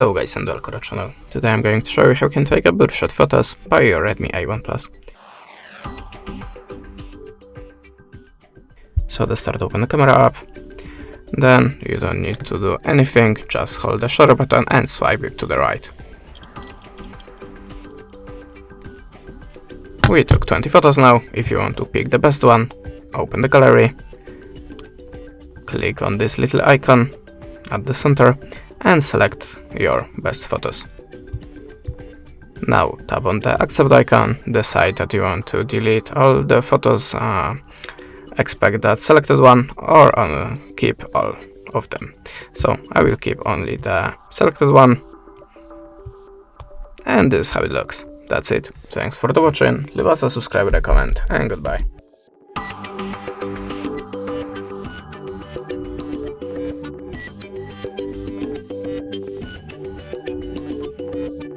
Hello guys and welcome to the channel. Today I'm going to show you how you can take a birdshot photos by your Redmi A1 Plus. So to start, open the camera app, then you don't need to do anything, just hold the shutter button and swipe it to the right. We took 20 photos now. If you want to pick the best one, open the gallery, click on this little icon at the center and select your best photos. Now tap on the accept icon, decide that you want to delete all the photos, expect that selected one, or keep all of them. So I will keep only the selected one, and this is how it looks. That's it. Thanks for watching, leave us a subscribe and a comment, and goodbye.